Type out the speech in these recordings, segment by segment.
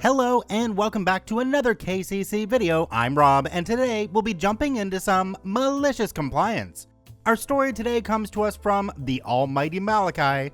Hello and welcome back to another KCC video. I'm Rob and today we'll be jumping into some malicious compliance. Our story today comes to us from the almighty Malachi.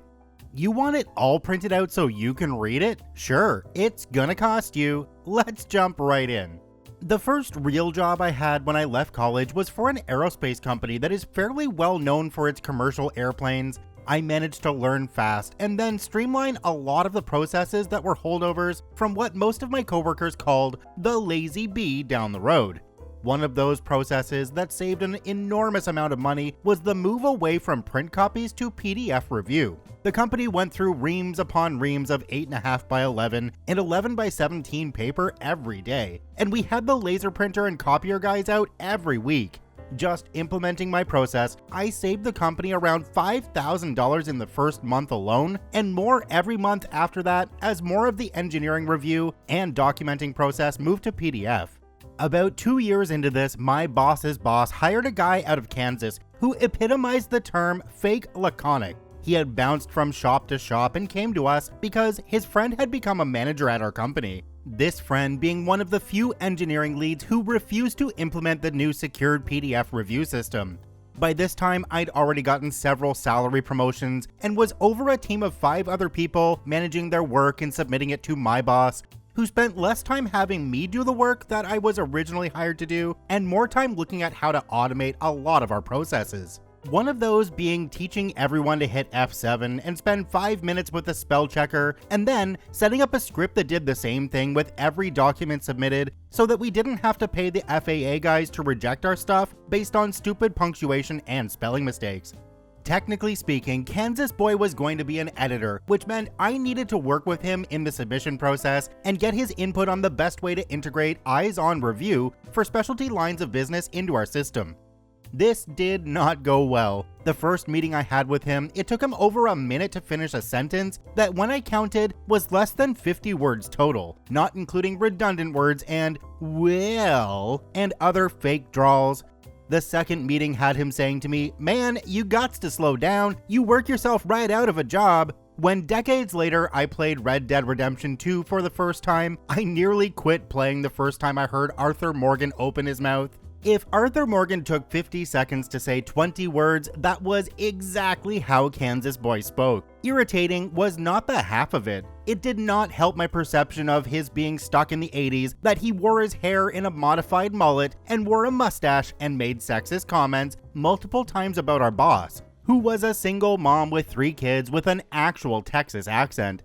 You want it all printed out so you can read it? Sure, it's gonna cost you. Let's jump right in. The first real job I had when I left college was for an aerospace company that is fairly well known for its commercial airplanes. I managed to learn fast and then streamline a lot of the processes that were holdovers from what most of my coworkers called the lazy bee down the road. One of those processes that saved an enormous amount of money was the move away from print copies to PDF review. The company went through reams upon reams of 8.5 by 11 and 11 by 17 paper every day, and we had the laser printer and copier guys out every week. Just implementing my process, I saved the company around $5,000 in the first month alone, and more every month after that as more of the engineering review and documenting process moved to PDF. About 2 years into this, my boss's boss hired a guy out of Kansas who epitomized the term fake laconic. He had bounced from shop to shop and came to us because his friend had become a manager at our company. This friend being one of the few engineering leads who refused to implement the new secured PDF review system. By this time, I'd already gotten several salary promotions and was over a team of 5 other people managing their work and submitting it to my boss, who spent less time having me do the work that I was originally hired to do and more time looking at how to automate a lot of our processes. One of those being teaching everyone to hit F7 and spend 5 minutes with a spell checker, and then setting up a script that did the same thing with every document submitted so that we didn't have to pay the FAA guys to reject our stuff based on stupid punctuation and spelling mistakes. Technically speaking, Kansas Boy was going to be an editor, which meant I needed to work with him in the submission process and get his input on the best way to integrate eyes-on review for specialty lines of business into our system. This did not go well. The first meeting I had with him, it took him over a minute to finish a sentence that, when I counted, was less than 50 words total, not including redundant words and well and other fake drawls. The second meeting had him saying to me, "Man, you gots to slow down, you work yourself right out of a job." When decades later I played Red Dead Redemption 2 for the first time, I nearly quit playing the first time I heard Arthur Morgan open his mouth. If Arthur Morgan took 50 seconds to say 20 words, that was exactly how Kansas Boy spoke. Irritating was not the half of it. It did not help my perception of his being stuck in the 80s that he wore his hair in a modified mullet and wore a mustache and made sexist comments multiple times about our boss, who was a single mom with 3 kids with an actual Texas accent.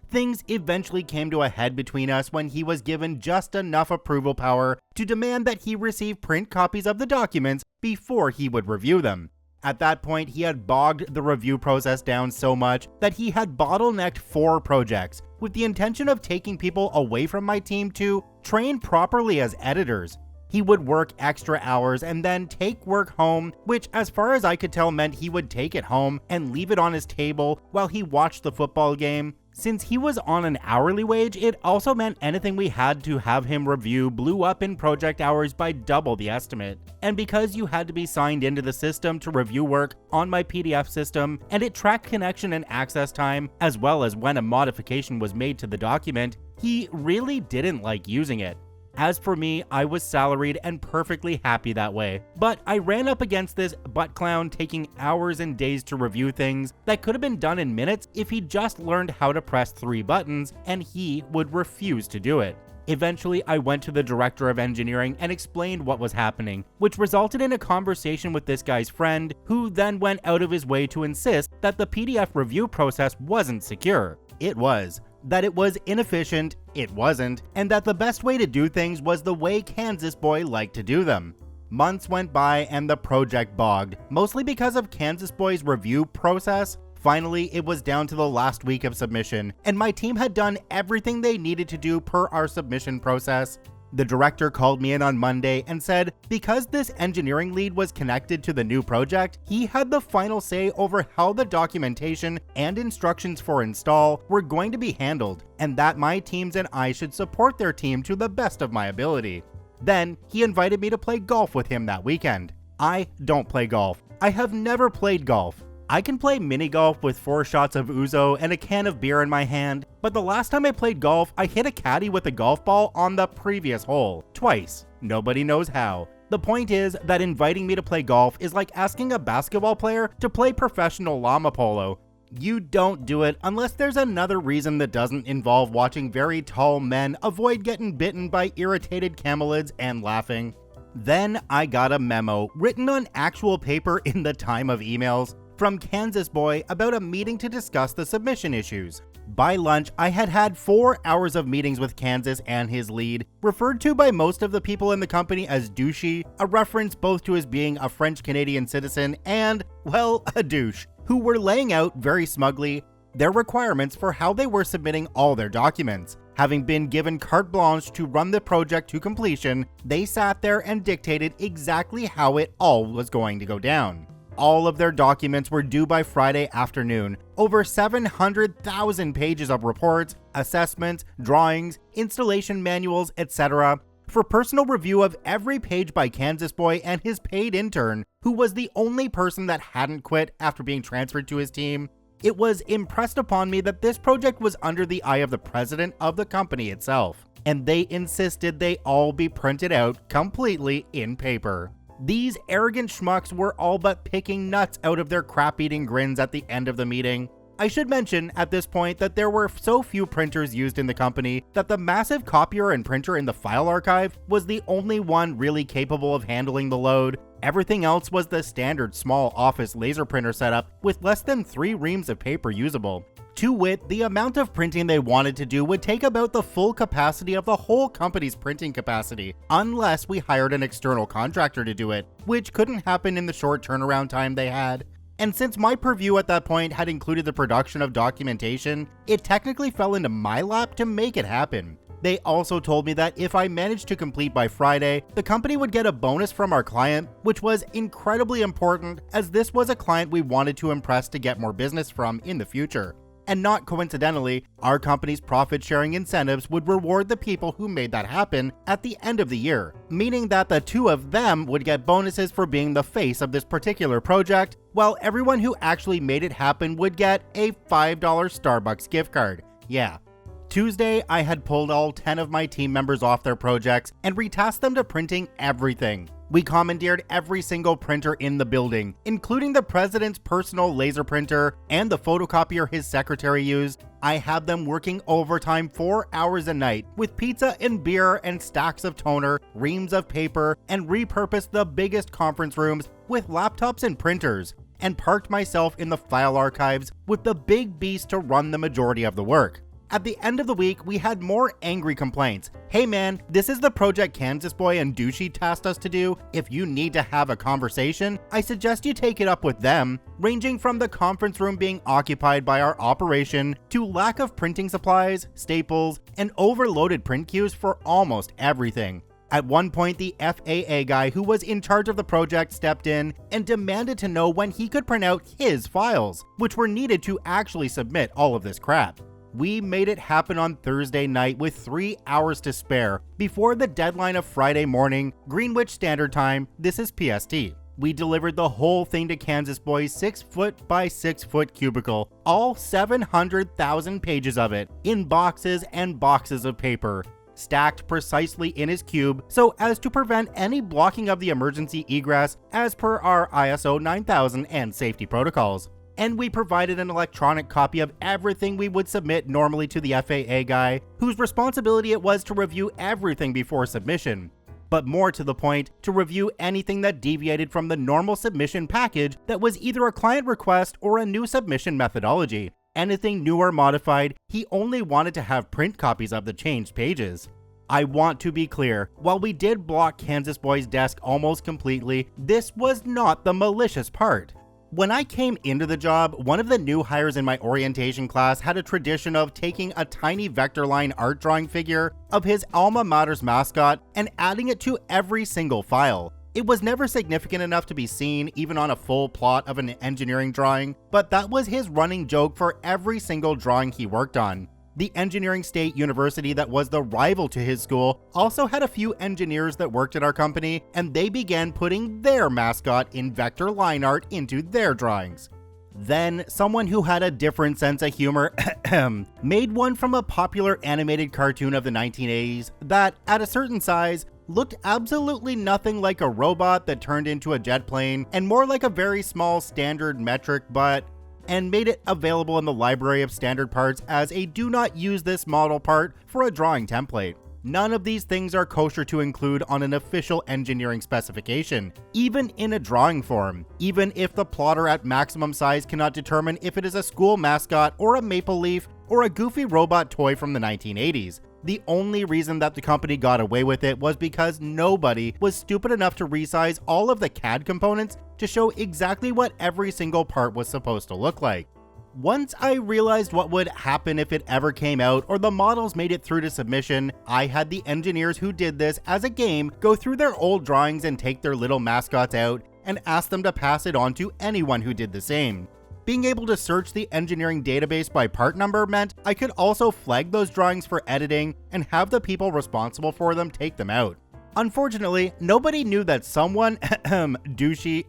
Things eventually came to a head between us when he was given just enough approval power to demand that he receive print copies of the documents before he would review them. At that point, he had bogged the review process down so much that he had bottlenecked 4 projects, with the intention of taking people away from my team to train properly as editors. He would work extra hours and then take work home, which as far as I could tell meant he would take it home and leave it on his table while he watched the football game. Since he was on an hourly wage, it also meant anything we had to have him review blew up in project hours by double the estimate. And because you had to be signed into the system to review work on my PDF system, and it tracked connection and access time, as well as when a modification was made to the document, he really didn't like using it. As for me, I was salaried and perfectly happy that way, but I ran up against this butt clown taking hours and days to review things that could have been done in minutes if he just learned how to press 3 buttons, and he would refuse to do it. Eventually, I went to the director of engineering and explained what was happening, which resulted in a conversation with this guy's friend, who then went out of his way to insist that the PDF review process wasn't secure. It was. That it was inefficient, it wasn't, and that the best way to do things was the way Kansas Boy liked to do them. Months went by and the project bogged, mostly because of Kansas Boy's review process. Finally, it was down to the last week of submission, and my team had done everything they needed to do per our submission process. The director called me in on Monday and said because this engineering lead was connected to the new project, he had the final say over how the documentation and instructions for install were going to be handled, and that my teams and I should support their team to the best of my ability. Then, he invited me to play golf with him that weekend. I don't play golf. I have never played golf. I can play mini golf with 4 shots of ouzo and a can of beer in my hand, but the last time I played golf, I hit a caddy with a golf ball on the previous hole, twice. Nobody knows how. The point is that inviting me to play golf is like asking a basketball player to play professional llama polo. You don't do it unless there's another reason that doesn't involve watching very tall men avoid getting bitten by irritated camelids and laughing. Then I got a memo written on actual paper in the time of emails from Kansas Boy about a meeting to discuss the submission issues. By lunch, I had had 4 hours of meetings with Kansas and his lead, referred to by most of the people in the company as douchey, a reference both to his being a French-Canadian citizen and, well, a douche, who were laying out very smugly their requirements for how they were submitting all their documents. Having been given carte blanche to run the project to completion, they sat there and dictated exactly how it all was going to go down. All of their documents were due by Friday afternoon. Over 700,000 pages of reports, assessments, drawings, installation manuals, etc. for personal review of every page by Kansas Boy and his paid intern, who was the only person that hadn't quit after being transferred to his team. It was impressed upon me that this project was under the eye of the president of the company itself, and they insisted they all be printed out completely in paper. These arrogant schmucks were all but picking nuts out of their crap-eating grins at the end of the meeting. I should mention at this point that there were so few printers used in the company that the massive copier and printer in the file archive was the only one really capable of handling the load. Everything else was the standard small office laser printer setup with less than 3 reams of paper usable. To wit, the amount of printing they wanted to do would take about the full capacity of the whole company's printing capacity, unless we hired an external contractor to do it, which couldn't happen in the short turnaround time they had. And since my purview at that point had included the production of documentation, it technically fell into my lap to make it happen. They also told me that if I managed to complete by Friday, the company would get a bonus from our client, which was incredibly important as this was a client we wanted to impress to get more business from in the future. And not coincidentally, our company's profit-sharing incentives would reward the people who made that happen at the end of the year, meaning that the 2 of them would get bonuses for being the face of this particular project, while everyone who actually made it happen would get a $5 Starbucks gift card. Yeah. Tuesday, I had pulled all 10 of my team members off their projects and retasked them to printing everything. We commandeered every single printer in the building, including the president's personal laser printer and the photocopier his secretary used. I had them working overtime 4 hours a night with pizza and beer and stacks of toner, reams of paper, and repurposed the biggest conference rooms with laptops and printers, and parked myself in the file archives with the big beast to run the majority of the work. At the end of the week, we had more angry complaints. Hey man, this is the project Kansas Boy and Douchey tasked us to do. If you need to have a conversation, I suggest you take it up with them, ranging from the conference room being occupied by our operation to lack of printing supplies, staples, and overloaded print queues for almost everything. At one point, the FAA guy who was in charge of the project stepped in and demanded to know when he could print out his files, which were needed to actually submit all of this crap. We made it happen on Thursday night with 3 hours to spare before the deadline of Friday morning, Greenwich Standard Time. This is PST. We delivered the whole thing to Kansas Boy's 6-foot by 6-foot cubicle, all 700,000 pages of it, in boxes and boxes of paper, stacked precisely in his cube so as to prevent any blocking of the emergency egress as per our ISO 9000 and safety protocols. And we provided an electronic copy of everything we would submit normally to the FAA guy, whose responsibility it was to review everything before submission. But more to the point, to review anything that deviated from the normal submission package that was either a client request or a new submission methodology. Anything new or modified, he only wanted to have print copies of the changed pages. I want to be clear, while we did block Kansas Boy's desk almost completely, this was not the malicious part. When I came into the job, one of the new hires in my orientation class had a tradition of taking a tiny vector line art drawing figure of his alma mater's mascot and adding it to every single file. It was never significant enough to be seen even on a full plot of an engineering drawing, but that was his running joke for every single drawing he worked on. The engineering state university that was the rival to his school also had a few engineers that worked at our company, and they began putting their mascot in vector line art into their drawings. Then, someone who had a different sense of humor made one from a popular animated cartoon of the 1980s that, at a certain size, looked absolutely nothing like a robot that turned into a jet plane and more like a very small standard metric butt, and made it available in the library of standard parts as a do not use this model part for a drawing template. None of these things are kosher to include on an official engineering specification, even in a drawing form, even if the plotter at maximum size cannot determine if it is a school mascot or a maple leaf or a goofy robot toy from the 1980s. The only reason that the company got away with it was because nobody was stupid enough to resize all of the CAD components to show exactly what every single part was supposed to look like. Once I realized what would happen if it ever came out or the models made it through to submission, I had the engineers who did this as a game go through their old drawings and take their little mascots out and ask them to pass it on to anyone who did the same. Being able to search the engineering database by part number meant I could also flag those drawings for editing and have the people responsible for them take them out. Unfortunately, nobody knew that someone, douchey,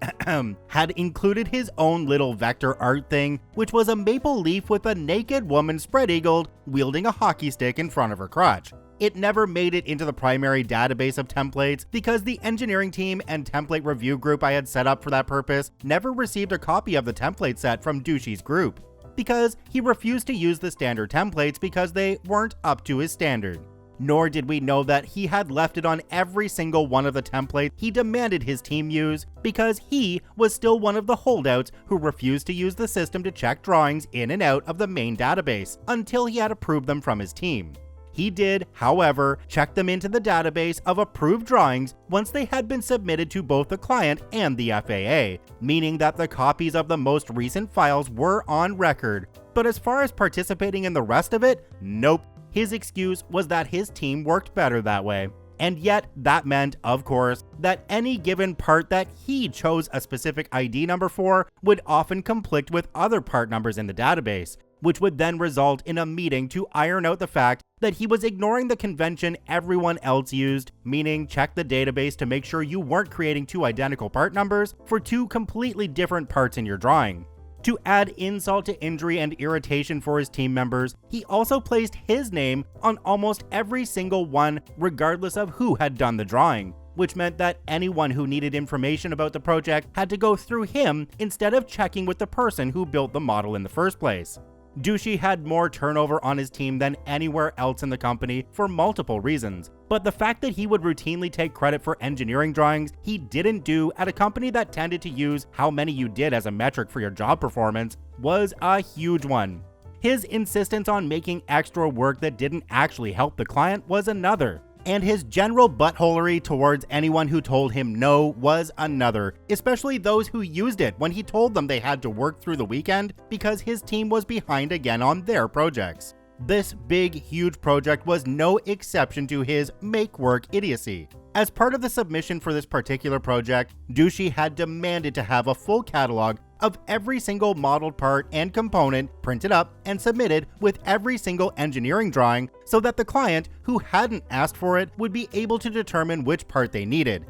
had included his own little vector art thing, which was a maple leaf with a naked woman spread-eagled, wielding a hockey stick in front of her crotch. It never made it into the primary database of templates because the engineering team and template review group I had set up for that purpose never received a copy of the template set from Douchey's group, because he refused to use the standard templates because they weren't up to his standard. Nor did we know that he had left it on every single one of the templates he demanded his team use, because he was still one of the holdouts who refused to use the system to check drawings in and out of the main database until he had approved them from his team. He did, however, check them into the database of approved drawings once they had been submitted to both the client and the FAA, meaning that the copies of the most recent files were on record. But as far as participating in the rest of it, nope. His excuse was that his team worked better that way. And yet, that meant, of course, that any given part that he chose a specific ID number for would often conflict with other part numbers in the database, which would then result in a meeting to iron out the fact that he was ignoring the convention everyone else used, meaning check the database to make sure you weren't creating two identical part numbers for two completely different parts in your drawing. To add insult to injury and irritation for his team members, he also placed his name on almost every single one, regardless of who had done the drawing, which meant that anyone who needed information about the project had to go through him instead of checking with the person who built the model in the first place. Douchey had more turnover on his team than anywhere else in the company for multiple reasons, but the fact that he would routinely take credit for engineering drawings he didn't do at a company that tended to use how many you did as a metric for your job performance was a huge one. His insistence on making extra work that didn't actually help the client was another. And his general buttholery towards anyone who told him no was another, especially those who used it when he told them they had to work through the weekend because his team was behind again on their projects. This big, huge project was no exception to his make-work idiocy. As part of the submission for this particular project, Douchey had demanded to have a full catalog of every single modeled part and component printed up and submitted with every single engineering drawing so that the client who hadn't asked for it would be able to determine which part they needed.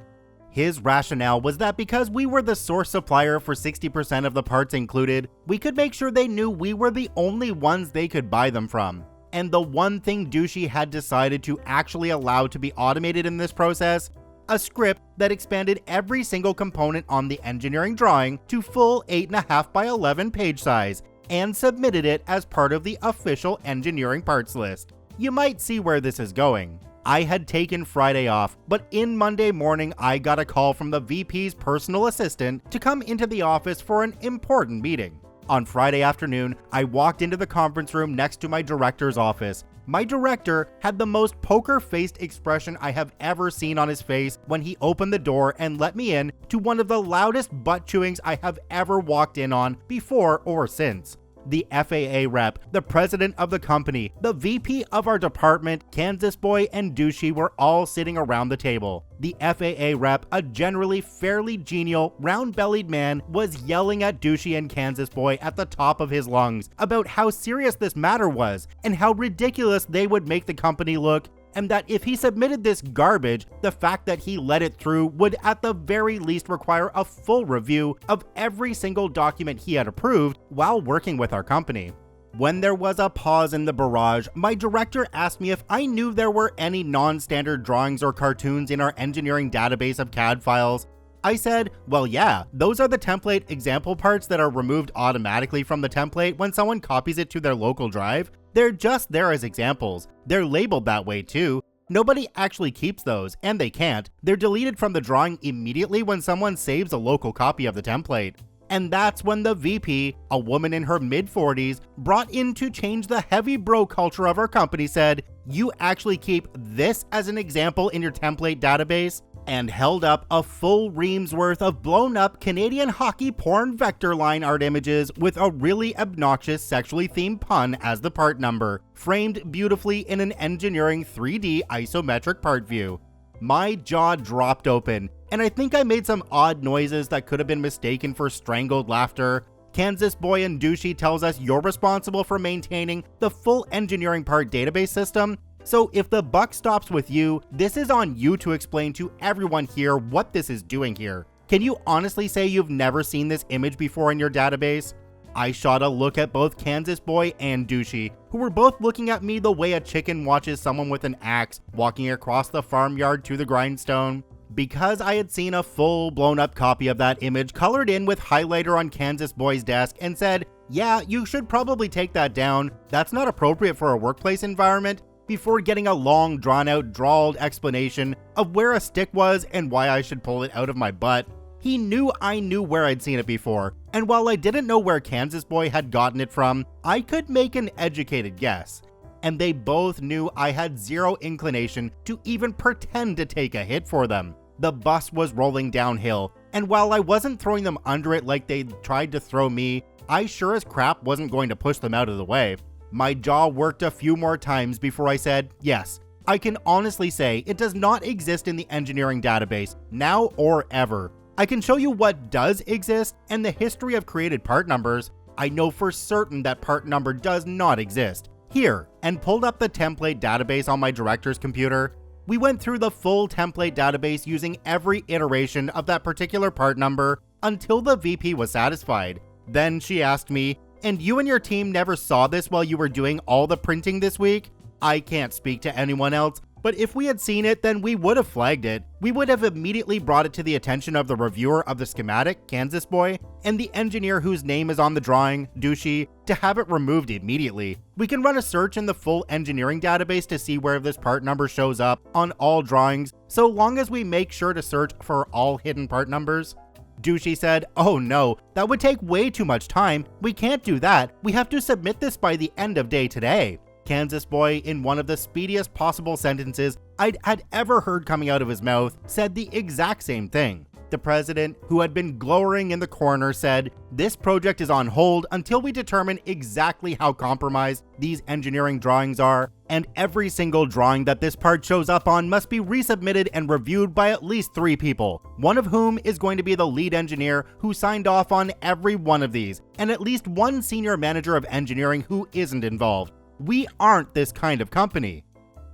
His rationale was that because we were the source supplier for 60% of the parts included, we could make sure they knew we were the only ones they could buy them from. And the one thing Douchey had decided to actually allow to be automated in this process, a script that expanded every single component on the engineering drawing to full 8.5 by 11 page size and submitted it as part of the official engineering parts list. You might see where this is going. I had taken Friday off, but in Monday morning I got a call from the VP's personal assistant to come into the office for an important meeting. On Friday afternoon, I walked into the conference room next to my director's office. My director had the most poker-faced expression I have ever seen on his face when he opened the door and let me in to one of the loudest butt-chewings I have ever walked in on before or since. The FAA rep, the president of the company, the VP of our department, Kansas Boy, and Douchey were all sitting around the table. The FAA rep, a generally fairly genial, round-bellied man, was yelling at Douchey and Kansas Boy at the top of his lungs about how serious this matter was and how ridiculous they would make the company look, and that if he submitted this garbage, the fact that he let it through would at the very least require a full review of every single document he had approved while working with our company. When there was a pause in the barrage, my director asked me if I knew there were any non-standard drawings or cartoons in our engineering database of CAD files. I said, well yeah, those are the template example parts that are removed automatically from the template when someone copies it to their local drive. They're just there as examples. They're labeled that way too. Nobody actually keeps those, and they can't. They're deleted from the drawing immediately when someone saves a local copy of the template. And that's when the VP, a woman in her mid-40s, brought in to change the heavy bro culture of our company, said, "You actually keep this as an example in your template database?" and held up a full ream's worth of blown up Canadian hockey porn vector line art images with a really obnoxious sexually themed pun as the part number, framed beautifully in an engineering 3D isometric part view. My jaw dropped open, and I think I made some odd noises that could have been mistaken for strangled laughter. Kansas Boy and Douchey tells us you're responsible for maintaining the full engineering part database system. So if the buck stops with you, this is on you to explain to everyone here what this is doing here. Can you honestly say you've never seen this image before in your database? I shot a look at both Kansas Boy and Douchey, who were both looking at me the way a chicken watches someone with an axe walking across the farmyard to the grindstone. Because I had seen a full blown up copy of that image colored in with highlighter on Kansas Boy's desk and said, yeah, you should probably take that down. That's not appropriate for a workplace environment. Before getting a long, drawn-out, drawled explanation of where a stick was and why I should pull it out of my butt. He knew I knew where I'd seen it before, and while I didn't know where Kansas Boy had gotten it from, I could make an educated guess. And they both knew I had zero inclination to even pretend to take a hit for them. The bus was rolling downhill, and while I wasn't throwing them under it like they tried to throw me, I sure as crap wasn't going to push them out of the way. My jaw worked a few more times before I said, yes, I can honestly say it does not exist in the engineering database, now or ever. I can show you what does exist and the history of created part numbers. I know for certain that part number does not exist. Here, and pulled up the template database on my director's computer. We went through the full template database using every iteration of that particular part number until the VP was satisfied. Then she asked me, and you and your team never saw this while you were doing all the printing this week? I can't speak to anyone else, but if we had seen it, then we would have flagged it. We would have immediately brought it to the attention of the reviewer of the schematic, Kansas Boy, and the engineer whose name is on the drawing, Douchey, to have it removed immediately. We can run a search in the full engineering database to see where this part number shows up on all drawings, so long as we make sure to search for all hidden part numbers. Douchey said, oh no, that would take way too much time. We can't do that. We have to submit this by the end of day today. Kansas Boy, in one of the speediest possible sentences I'd had ever heard coming out of his mouth, said the exact same thing. The president, who had been glowering in the corner, said, this project is on hold until we determine exactly how compromised these engineering drawings are, and every single drawing that this part shows up on must be resubmitted and reviewed by at least 3 people, one of whom is going to be the lead engineer who signed off on every one of these, and at least one senior manager of engineering who isn't involved. We aren't this kind of company.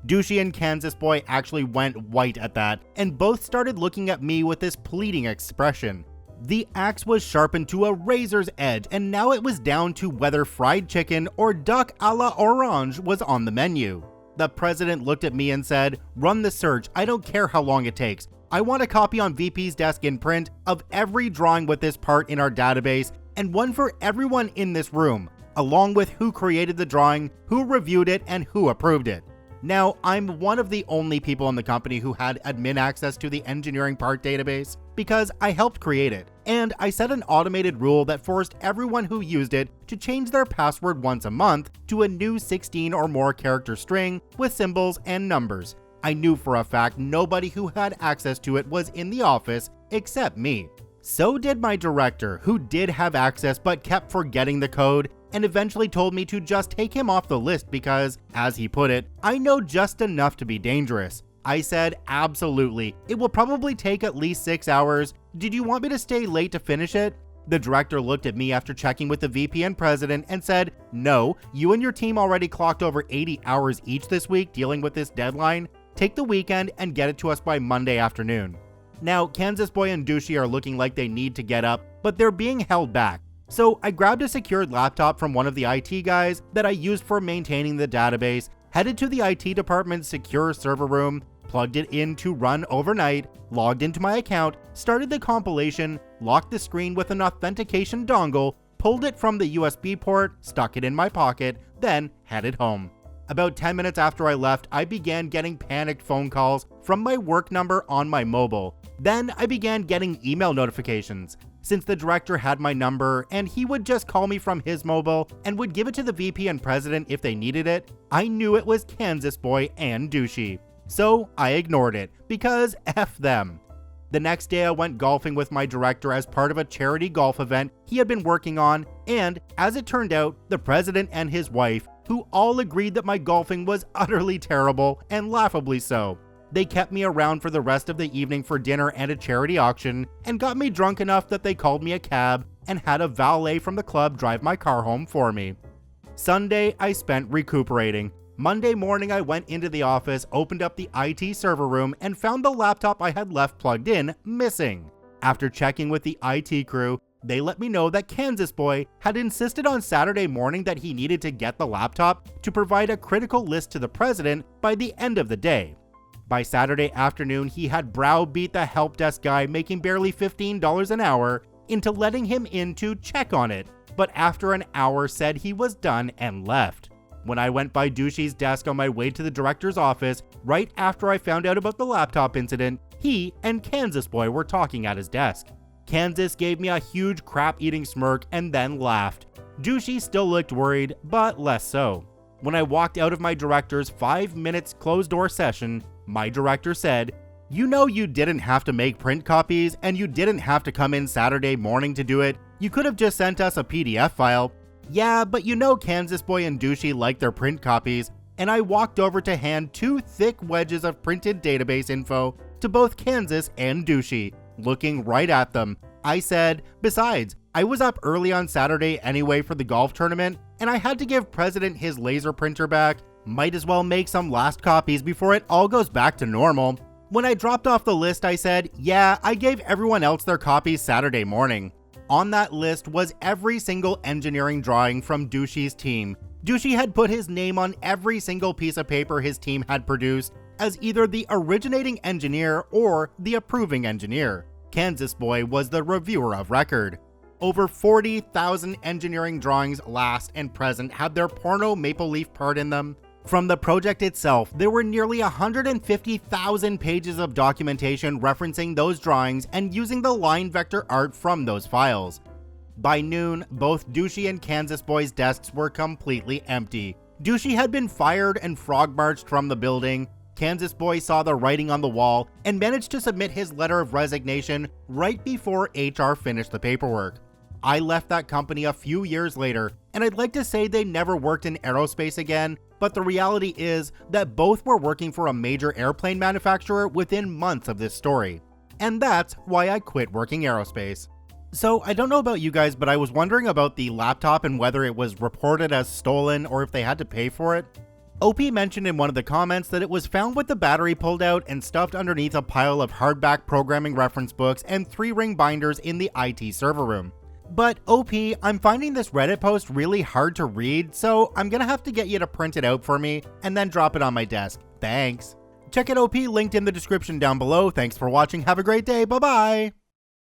Douchey and Kansas Boy actually went white at that, and both started looking at me with this pleading expression. The axe was sharpened to a razor's edge, and now it was down to whether fried chicken or duck a la orange was on the menu. The president looked at me and said, run the search, I don't care how long it takes. I want a copy on VP's desk in print of every drawing with this part in our database, and one for everyone in this room, along with who created the drawing, who reviewed it, and who approved it. Now, I'm one of the only people in the company who had admin access to the engineering part database because I helped create it, and I set an automated rule that forced everyone who used it to change their password once a month to a new 16 or more character string with symbols and numbers. I knew for a fact nobody who had access to it was in the office except me. So did my director, who did have access but kept forgetting the code, and eventually told me to just take him off the list because, as he put it, I know just enough to be dangerous. I said, absolutely, it will probably take at least 6 hours. Did you want me to stay late to finish it? The director looked at me after checking with the VP and president and said, "No, you and your team already clocked over 80 hours each this week dealing with this deadline. Take the weekend and get it to us by Monday afternoon." Now, Kansas Boy and Douchey are looking like they need to get up, but they're being held back. So I grabbed a secured laptop from one of the IT guys that I used for maintaining the database, headed to the IT department's secure server room, plugged it in to run overnight, logged into my account, started the compilation, locked the screen with an authentication dongle, pulled it from the USB port, stuck it in my pocket, then headed home. About 10 minutes after I left, I began getting panicked phone calls from my work number on my mobile. Then I began getting email notifications. Since the director had my number and he would just call me from his mobile and would give it to the VP and president if they needed it, I knew it was Kansas Boy and Douchey. So I ignored it, because F them. The next day I went golfing with my director as part of a charity golf event he had been working on, and as it turned out, the president and his wife, who all agreed that my golfing was utterly terrible and laughably so. They kept me around for the rest of the evening for dinner and a charity auction, and got me drunk enough that they called me a cab and had a valet from the club drive my car home for me. Sunday I spent recuperating. Monday morning I went into the office, opened up the IT server room, and found the laptop I had left plugged in missing. After checking with the IT crew, they let me know that Kansas Boy had insisted on Saturday morning that he needed to get the laptop to provide a critical list to the president by the end of the day. By Saturday afternoon, he had browbeat the help desk guy making barely $15 an hour into letting him in to check on it, but after an hour said he was done and left. When I went by Douchey's desk on my way to the director's office, right after I found out about the laptop incident, he and Kansas Boy were talking at his desk. Kansas gave me a huge crap-eating smirk and then laughed. Douchey still looked worried, but less so. When I walked out of my director's 5 minutes closed-door session, my director said, "You know you didn't have to make print copies, and you didn't have to come in Saturday morning to do it. You could have just sent us a PDF file." "Yeah, but you know Kansas Boy and Douchey like their print copies," and I walked over to hand 2 thick wedges of printed database info to both Kansas and Douchey. Looking right at them, I said, "Besides, I was up early on Saturday anyway for the golf tournament, and I had to give President his laser printer back. Might as well make some last copies before it all goes back to normal." When I dropped off the list, I said, "Yeah, I gave everyone else their copies Saturday morning." On that list was every single engineering drawing from Douchey's team. Douchey had put his name on every single piece of paper his team had produced as either the originating engineer or the approving engineer. Kansas Boy was the reviewer of record. Over 40,000 engineering drawings, last and present, had their porno maple leaf part in them. From the project itself, there were nearly 150,000 pages of documentation referencing those drawings and using the line vector art from those files. By noon, both Douchey and Kansas Boy's desks were completely empty. Douchey had been fired and frog-marched from the building. Kansas Boy saw the writing on the wall and managed to submit his letter of resignation right before HR finished the paperwork. I left that company a few years later, and I'd like to say they never worked in aerospace again, but the reality is that both were working for a major airplane manufacturer within months of this story. And that's why I quit working aerospace. So I don't know about you guys, but I was wondering about the laptop and whether it was reported as stolen or if they had to pay for it. OP mentioned in one of the comments that it was found with the battery pulled out and stuffed underneath a pile of hardback programming reference books and 3-ring binders in the IT server room. But OP, I'm finding this Reddit post really hard to read, so I'm gonna have to get you to print it out for me and then drop it on my desk. Thanks. Check out OP linked in the description down below. Thanks for watching. Have a great day. Bye-bye.